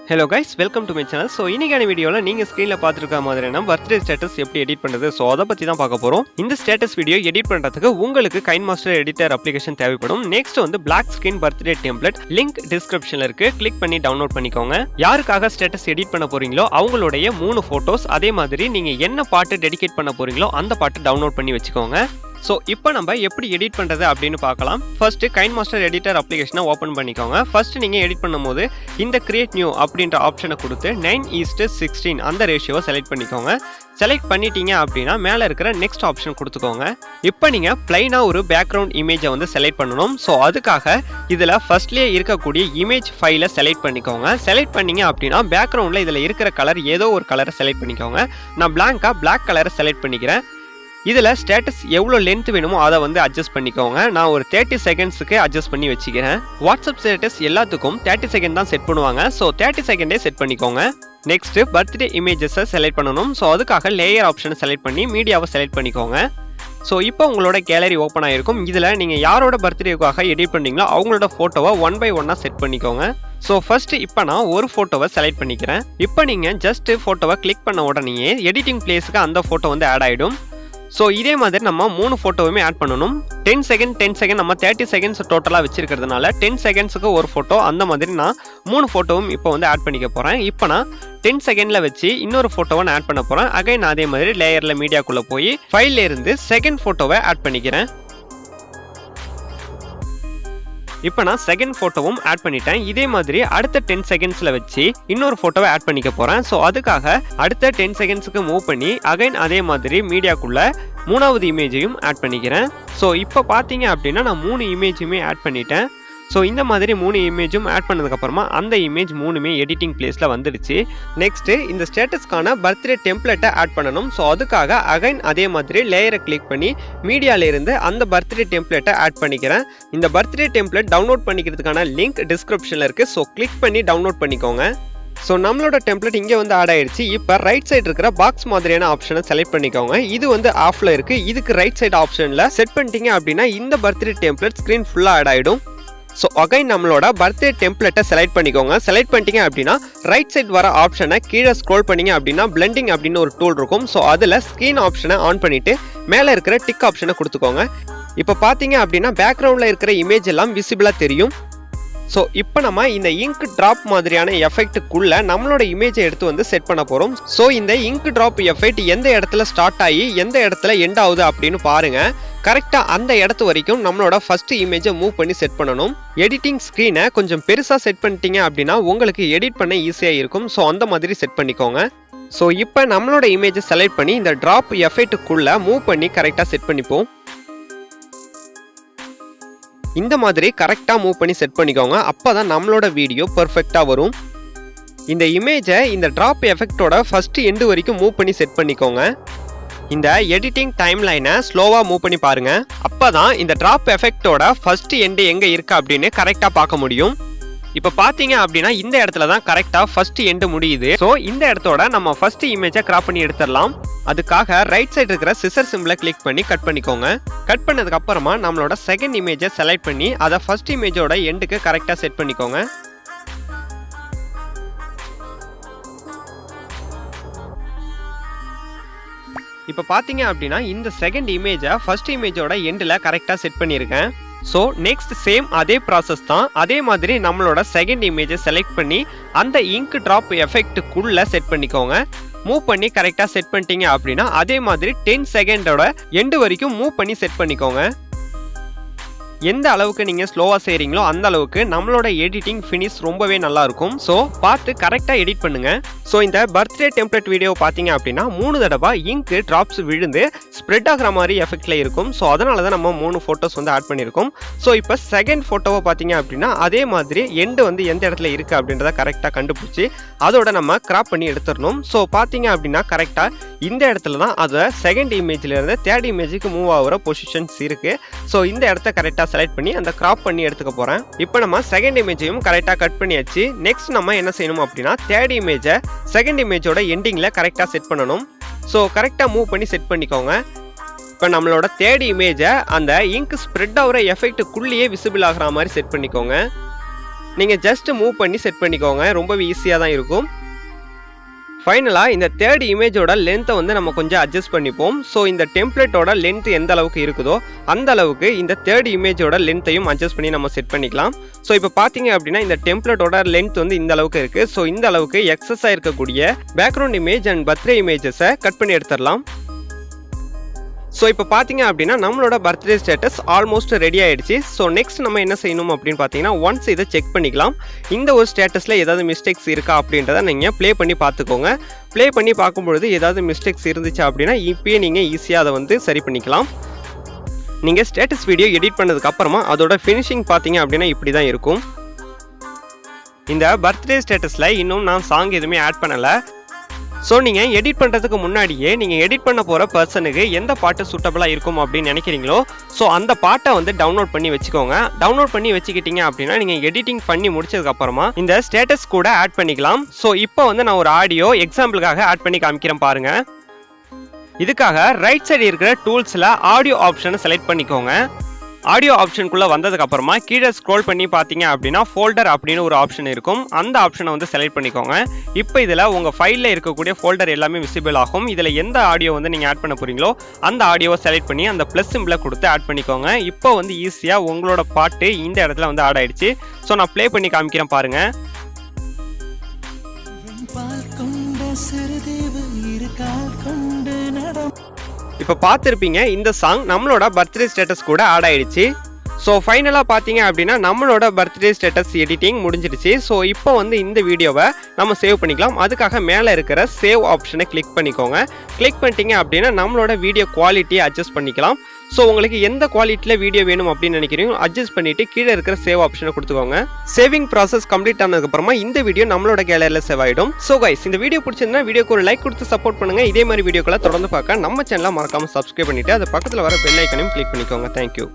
Hello guys, welcome to my channel. So இன்னைக்கான வீடியோல நீங்க ஸ்கிரீன்ல பாத்துருக்க மாதிரியான பர்த்டே ஸ்டேட்டஸ் எப்படி எடிட் பண்றது சோ அத பத்தி தான் பார்க்க போறோம். இந்த ஸ்டேட்டஸ் வீடியோ எடிட் பண்றதுக்கு உங்களுக்கு KINEMASTER எடிட்டர் அப்ளிகேஷன் தேவைப்படும். நெக்ஸ்ட் வந்து black screen birthday template link டிஸ்கிரிப்ஷன்ல இருக்கு. கிளிக் பண்ணி டவுன்லோட் பண்ணிக்கோங்க. யாருக்காக ஸ்டேட்டஸ் எடிட் பண்ண போறீங்களோ அவங்களுடைய 3 போட்டோஸ் அதே மாதிரி நீங்க என்ன பாட்டு டெடிகேட் பண்ண போறீங்களோ அந்த பாட்டு டவுன்லோட் பண்ணி வச்சுக்கோங்க. So இப்போ நம்ம எப்படி எடிட் பண்றது அப்படினு பார்க்கலாம். ஃபர்ஸ்ட் KINEMASTER எடிட்டர் அப்ளிகேஷனை ஓபன் பண்ணிக்கோங்க. ஃபர்ஸ்ட் நீங்க எடிட் பண்ணும்போது இந்த கிரியேட் நியூ அப்படின்ற ஆப்ஷனை கொடுத்து 9:16 அந்த ரேஷியோவை செலக்ட் பண்ணிக்கோங்க. செலக்ட் பண்ணிட்டீங்க அப்படினா மேல இருக்கிற நெக்ஸ்ட் ஆப்ஷன் கொடுத்துக்கோங்க. இப்போ நீங்க ப்ளைனா ஒரு பேக்ரவுண்ட் இமேஜை வந்து செலக்ட் பண்ணனும். சோ அதுக்காக இதுல ஃபர்ஸ்ட்லயே இருக்கக்கூடிய இமேஜ் ஃபைலை செலக்ட் பண்ணிக்கோங்க. செலக்ட் பண்ணீங்க அப்படினா பேக்ரவுண்ட்ல இதுல இருக்கிற கலர் ஏதோ ஒரு கலரை செலக்ட் பண்ணிக்கோங்க. நான் blank-ஆ black கலரை செலக்ட் பண்ணிக்கிறேன். இதுல ஸ்டேட்டஸ் எவ்வளவு லென்த் வேணுமோ அதை வந்து அட்ஜஸ்ட் பண்ணிக்கோங்க. நான் ஒரு 30 செகண்ட்ஸ்க்கு அட்ஜஸ்ட் பண்ணி வச்சுக்கிறேன். வாட்ஸ்அப் ஸ்டேட்டஸ் எல்லாத்துக்கும் 30 செகண்ட் தான் செட் பண்ணுவாங்க. ஸோ 30 செகண்டே செட் பண்ணிக்கோங்க. நெக்ஸ்ட் பர்த்டே இமேஜஸை செலக்ட் பண்ணணும். ஸோ அதுக்காக லேயர் ஆப்ஷனை செலக்ட் பண்ணி மீடியாவை செலக்ட் பண்ணிக்கோங்க. ஸோ இப்போ உங்களோட கேலரி ஓப்பன் ஆகிருக்கும். இதில் நீங்கள் யாரோட பர்த்டேக்காக எடிட் பண்ணீங்களோ அவங்களோட ஃபோட்டோவை 1 by 1 செட் பண்ணிக்கோங்க. ஸோ ஃபர்ஸ்ட் இப்போ நான் ஒரு ஃபோட்டோவை செலக்ட் பண்ணிக்கிறேன். இப்போ நீங்கள் ஜஸ்ட் ஃபோட்டோவை கிளிக் பண்ண உடனே எடிட்டிங் பிளேஸுக்கு அந்த ஃபோட்டோ வந்து ஆட் ஆகிடும். ஸோ இதே மாதிரி நம்ம 3 ஃபோட்டோவுமே ஆட் பண்ணணும். 10 செகண்ட் நம்ம 30 செகண்ட்ஸ் டோட்டலாக வச்சிருக்கிறதுனால 10 செகண்ட்ஸுக்கு ஒரு ஃபோட்டோ அந்த மாதிரி நான் 3 ஃபோட்டோவும் இப்போ வந்து ஆட் பண்ணிக்க போகிறேன். இப்போ நான் 10 செகண்டில் வச்சு இன்னொரு ஃபோட்டோவை நான் ஆட் பண்ண போகிறேன். அகைன் அதே மாதிரி லேயரில் மீடியாக்குள்ளே போய் ஃபைல்ல இருந்து செகண்ட் ஃபோட்டோவை ஆட் பண்ணிக்கிறேன். இப்போ நான் செகண்ட் ஃபோட்டோவும் ஆட் பண்ணிட்டேன். இதே மாதிரி அடுத்த 10 செகண்ட்ஸில் வச்சு இன்னொரு ஃபோட்டோவை ஆட் பண்ணிக்க போகிறேன். ஸோ அதுக்காக அடுத்த 10 செகண்ட்ஸுக்கு மூவ் பண்ணி அகைன் அதே மாதிரி மீடியாக்குள்ளே 3வது இமேஜையும் ஆட் பண்ணிக்கிறேன். ஸோ இப்போ பார்த்தீங்க அப்படின்னா நான் 3 இமேஜுமே ஆட் பண்ணிட்டேன். ஸோ இந்த மாதிரி 3 இமேஜும் ஆட் பண்ணதுக்கப்புறமா அந்த இமேஜ் 3மே எடிட்டிங் பிளேஸில் வந்துடுச்சு. நெக்ஸ்ட்டு இந்த ஸ்டேட்டஸ்க்கான பர்த்டே டெம்ப்ளேட்டை ஆட் பண்ணணும். ஸோ அதுக்காக அகைன் அதே மாதிரி லேயரை கிளிக் பண்ணி மீடியாவிலேருந்து அந்த பர்த்டே டெம்ப்ளேட்டை ஆட் பண்ணிக்கிறேன். இந்த பர்த்டே டெம்ப்ளேட் டவுன்லோட் பண்ணிக்கிறதுக்கான லிங்க் டிஸ்கிரிப்ஷனில் இருக்குது. ஸோ கிளிக் பண்ணி டவுன்லோட் பண்ணிக்கோங்க. ஸோ நம்மளோட டெம்ப்ளேட் இங்கே வந்து ஆட் ஆயிடுச்சு. இப்போ ரைட் சைடு இருக்கிற பாக்ஸ் மாதிரியான ஆப்ஷனை செலக்ட் பண்ணிக்கோங்க. இது வந்து ஆஃப்ல இருக்கு. இதுக்கு ரைட் சைடு ஆப்ஷனில் செட் பண்ணிட்டீங்க அப்படின்னா இந்த பர்த்டே டெம்ப்ளேட் ஸ்க்ரீன் ஃபுல்லாக ஆட் ஆகிடும். ஸோ அகைன் நம்மளோட பர்த்டே டெம்ப்ளேட்டை செலக்ட் பண்ணிக்கோங்க. செலக்ட் பண்ணிட்டீங்க அப்படின்னா ரைட் சைட் வர ஆப்ஷனை கீழே ஸ்க்ரோல் பண்ணிங்க அப்படின்னா பிளெண்டிங் அப்படின்னு ஒரு டூல் இருக்கும். ஸோ அதில் ஸ்க்ரீன் ஆப்ஷனை ஆன் பண்ணிவிட்டு மேலே இருக்கிற டிக் ஆப்ஷனை கொடுத்துக்கோங்க. இப்போ பார்த்தீங்க அப்படின்னா பேக்ரவுண்டில் இருக்கிற இமேஜ் எல்லாம் விசிபிளாக தெரியும். ஸோ இப்போ நம்ம இந்த இங்க் ட்ராப் மாதிரியான எஃபெக்ட்டுக்குள்ளே நம்மளோட இமேஜை எடுத்து வந்து செட் பண்ண போகிறோம். ஸோ இந்த இங்க் ட்ராப் எஃபெக்ட் எந்த இடத்துல ஸ்டார்ட் ஆகி எந்த இடத்துல எண்ட் ஆகுது அப்படின்னு பாருங்கள். கரெக்டாக அந்த இடத்து வரைக்கும் நம்மளோட ஃபர்ஸ்ட் இமேஜை மூவ் பண்ணி செட் பண்ணணும். எடிட்டிங் ஸ்க்ரீனை கொஞ்சம் பெருசாக செட் பண்ணிட்டீங்க அப்படின்னா உங்களுக்கு எடிட் பண்ண ஈஸியாக இருக்கும். ஸோ அந்த மாதிரி செட் பண்ணிக்கோங்க. ஸோ இப்போ நம்மளோட இமேஜை செலக்ட் பண்ணி இந்த ட்ராப் எஃபெக்ட்டுக்குள்ளே மூவ் பண்ணி கரெக்டாக செட் பண்ணிப்போம். இந்த மாதிரி கரெக்டாக மூவ் பண்ணி செட் பண்ணிக்கோங்க. அப்போ தான் நம்மளோட வீடியோ பர்ஃபெக்டாக வரும். இந்த இமேஜை இந்த ட்ராப் எஃபெக்டோட ஃபர்ஸ்ட் எண்டு வரைக்கும் மூவ் பண்ணி செட் பண்ணிக்கோங்க. இந்த எடிட்டிங் டைம் லைனை ஸ்லோவாக மூவ் பண்ணி பாருங்க. அப்போ தான் இந்த ட்ராப் எஃபெக்டோட ஃபர்ஸ்ட் எண்டு எங்கே இருக்கு அப்படின்னு கரெக்டாக பார்க்க முடியும். இப்போ பார்த்தீங்க அப்படின்னா இந்த இடத்துல தான் கரெக்டாக ஃபர்ஸ்ட் எண்டு முடியுது. ஸோ இந்த இடத்தோட நம்ம ஃபர்ஸ்ட் இமேஜை கிராப் பண்ணி எடுத்துடலாம். அதுக்காக ரைட் சைடு இருக்கிற சிசர் சிம்பிளை கிளிக் பண்ணி கட் பண்ணிக்கோங்க. கட் பண்ணதுக்கு அப்புறமா நம்மளோட செகண்ட் இமேஜை செலக்ட் பண்ணி அதை ஃபர்ஸ்ட் இமேஜோட எண்டுக்கு கரெக்டாக செட் பண்ணிக்கோங்க. இப்போ பார்த்தீங்க அப்படின்னா இந்த செகண்ட் இமேஜை ஃபர்ஸ்ட் இமேஜோட எண்டில் கரெக்டாக செட் பண்ணியிருக்கேன். ஸோ நெக்ஸ்ட் சேம் அதே ப்ராசஸ் தான். அதே மாதிரி நம்மளோட செகண்ட் இமேஜை செலக்ட் பண்ணி அந்த இங்க் ட்ராப் எஃபெக்ட்டுக்குள்ளே செட் பண்ணிக்கோங்க. மூவ் பண்ணி கரெக்டாக செட் பண்ணிட்டீங்க அப்படின்னா அதே மாதிரி 10 செகண்டோட எண்டு வரைக்கும் மூவ் பண்ணி செட் பண்ணிக்கோங்க. எந்த அளவுக்கு நீங்கள் ஸ்லோவாக செய்கிறீங்களோ அந்த அளவுக்கு நம்மளோட எடிட்டிங் ஃபினிஷ் ரொம்பவே நல்லா இருக்கும். ஸோ பார்த்து கரெக்டாக எடிட் பண்ணுங்க. ஸோ இந்த பர்த்டே டெம்ப்ளேட் வீடியோ பார்த்தீங்க அப்படின்னா 3 தடவை இங்க் ட்ராப்ஸ் விழுந்து ஸ்ப்ரெட் ஆகிற மாதிரி எஃபெக்டில் இருக்கும். ஸோ அதனால தான் நம்ம 3 ஃபோட்டோஸ் வந்து ஆட் பண்ணியிருக்கோம். ஸோ இப்போ செகண்ட் ஃபோட்டோவை பார்த்தீங்க அப்படின்னா அதே மாதிரி எண்டு வந்து எந்த இடத்துல இருக்குது அப்படின்றத கரெக்டாக கண்டுபிடிச்சி அதோட நம்ம கிராப் பண்ணி எடுத்துடணும். ஸோ பார்த்தீங்க அப்படின்னா கரெக்டாக இந்த இடத்துல தான் அதை செகண்ட் இமேஜ்லேருந்து தேர்ட் இமேஜுக்கு மூவ் ஆகிற பொசிஷன்ஸ் இருக்குது. ஸோ இந்த இடத்த கரெக்டாக செலக்ட் பண்ணி அந்த கிராப் பண்ணி எடுத்துக்க போகிறேன். இப்போ நம்ம செகண்ட் இமேஜையும் கரெக்டாக கட் பண்ணியாச்சு. நெக்ஸ்ட் நம்ம என்ன செய்யணும் அப்படின்னா தேர்ட் இமேஜை செகண்ட் இமேஜோட எண்டிங்கில் கரெக்டாக செட் பண்ணணும். ஸோ கரெக்டாக மூவ் பண்ணி செட் பண்ணிக்கோங்க. இப்போ நம்மளோட தேர்ட் இமேஜை அந்த இங்க் ஸ்ப்ரெட் ஆகிற எஃபெக்ட்டுக்குள்ளேயே விசிபிள் ஆகிற மாதிரி செட் பண்ணிக்கோங்க. நீங்கள் ஜஸ்ட் மூவ் பண்ணி செட் பண்ணிக்கோங்க. ரொம்பவே ஈஸியாக தான் இருக்கும். ஃபைனலாக இந்த தேர்ட் இமேஜோட லென்த்தை வந்து நம்ம கொஞ்சம் அட்ஜஸ்ட் பண்ணிப்போம். ஸோ இந்த டெம்ப்ளேட்டோட லென்த் எந்த அளவுக்கு இருக்குதோ அந்த அளவுக்கு இந்த தேர்ட் இமேஜோட லென்த்தையும் அட்ஜஸ்ட் பண்ணி நம்ம செட் பண்ணிக்கலாம். ஸோ இப்போ பார்த்தீங்க அப்படின்னா இந்த டெம்ப்ளேட்டோட லென்த் வந்து இந்த அளவுக்கு இருக்குது. ஸோ இந்த அளவுக்கு எக்ஸஸாக இருக்கக்கூடிய பேக்ரவுண்ட் இமேஜ் அண்ட் பர்த்டே இமேஜஸை கட் பண்ணி எடுத்துடலாம். ஸோ இப்போ பார்த்தீங்க அப்படின்னா நம்மளோட பர்த்டே ஸ்டேட்டஸ் ஆல்மோஸ்ட் ரெடி ஆகிடுச்சு. ஸோ நெக்ஸ்ட் நம்ம என்ன செய்யணும் அப்படின்னு பார்த்தீங்கன்னா ஒன்ஸ் இதை செக் பண்ணிக்கலாம். இந்த ஒரு ஸ்டேட்டஸில் ஏதாவது மிஸ்டேக்ஸ் இருக்கா அப்படின்றத நீங்கள் ப்ளே பண்ணி பார்த்துக்கோங்க. ப்ளே பண்ணி பார்க்கும்பொழுது ஏதாவது மிஸ்டேக்ஸ் இருந்துச்சு அப்படின்னா இப்போயே நீங்கள் ஈஸியாக அதை வந்து சரி பண்ணிக்கலாம். நீங்கள் ஸ்டேட்டஸ் வீடியோ எடிட் பண்ணதுக்கப்புறமா அதோட ஃபினிஷிங் பார்த்தீங்க அப்படின்னா இப்படி தான் இருக்கும். இந்த பர்த்டே ஸ்டேட்டஸில் இன்னும் நான் சாங் எதுவுமே ஆட் பண்ணலை. ஸோ நீங்கள் எடிட் பண்ணுறதுக்கு முன்னாடியே நீங்கள் எடிட் பண்ண போகிற பர்சனுக்கு எந்த பாட்டு சூட்டபுளாக இருக்கும் அப்படின்னு நினைக்கிறீங்களோ ஸோ அந்த பாட்டை வந்து டவுன்லோட் பண்ணி வச்சுக்கோங்க. டவுன்லோட் பண்ணி வச்சுக்கிட்டீங்க அப்படின்னா நீங்கள் எடிட்டிங் பண்ணி முடிச்சதுக்கப்புறமா இந்த ஸ்டேட்டஸ் கூட ஆட் பண்ணிக்கலாம். ஸோ இப்போ வந்து நான் ஒரு ஆடியோ எக்ஸாம்பிளுக்காக ஆட் பண்ணி காமிக்கிறேன் பாருங்கள். இதுக்காக ரைட் சைடு இருக்கிற டூல்ஸில் ஆடியோ ஆப்ஷனை செலக்ட் பண்ணிக்கோங்க. ஆடியோ ஆப்ஷனுக்குள்ளே வந்ததுக்கப்புறமா கீழே ஸ்க்ரோல் பண்ணி பார்த்தீங்க அப்படின்னா ஃபோல்டர் அப்படின்னு ஒரு ஆப்ஷன் இருக்கும். அந்த ஆப்ஷனை வந்து செலக்ட் பண்ணிக்கோங்க. இப்போ இதில் உங்கள் ஃபைலில் இருக்கக்கூடிய ஃபோல்டர் எல்லாமே விசிபிள் ஆகும். இதில் எந்த ஆடியோ வந்து நீங்கள் ஆட் பண்ண போகிறீங்களோ அந்த ஆடியோவை செலக்ட் பண்ணி அந்த ப்ளஸ் சிம்பிளை கொடுத்து ஆட் பண்ணிக்கோங்க. இப்போ வந்து ஈஸியாக உங்களோட பாட்டு இந்த இடத்துல வந்து ஆட் ஆகிடுச்சு. ஸோ நான் ப்ளே பண்ணி காமிக்கிறேன் பாருங்கள். இப்போ பார்த்துருப்பீங்க இந்த சாங் நம்மளோட பர்த்டே ஸ்டேட்டஸ் கூட ஆட் ஆகிடுச்சு. ஸோ ஃபைனலாக பார்த்தீங்க அப்படின்னா நம்மளோட பர்த்டே ஸ்டேட்டஸ் எடிட்டிங் முடிஞ்சிடுச்சு. ஸோ இப்போ வந்து இந்த வீடியோவை நம்ம சேவ் பண்ணிக்கலாம். அதுக்காக மேலே இருக்கிற சேவ் ஆப்ஷனை கிளிக் பண்ணிக்கோங்க. கிளிக் பண்ணிட்டீங்க அப்படின்னா நம்மளோட வீடியோ குவாலிட்டியை அட்ஜஸ்ட் பண்ணிக்கலாம். ஸோ உங்களுக்கு எந்த குவாலிட்டியில் வீடியோ வேணும் அப்படின்னு நினைக்கிறீங்களோ அட்ஜஸ்ட் பண்ணிவிட்டு கீழே இருக்கிற சேவ் ஆப்ஷனை கொடுத்துக்கோங்க. சேவிங் ப்ராசஸ் கம்ப்ளீட் ஆனதுக்கப்புறமா இந்த வீடியோ நம்மளோட கேலரியில் சேவ் ஆகிடும். ஸோ கைஸ் இந்த வீடியோ பிடிச்சிருந்தா வீடியோக்கு ஒரு லைக் கொடுத்து சப்போர்ட் பண்ணுங்கள். இதே மாதிரி வீடியோக்களை தொடர்ந்து பார்க்க நம்ம சேனலை மறக்காமல் சப்ஸ்கிரைப் பண்ணிவிட்டு அது பக்கத்தில் வர பெல் ஐக்கனையும் கிளிக் பண்ணிக்கோங்க. தேங்க்யூ.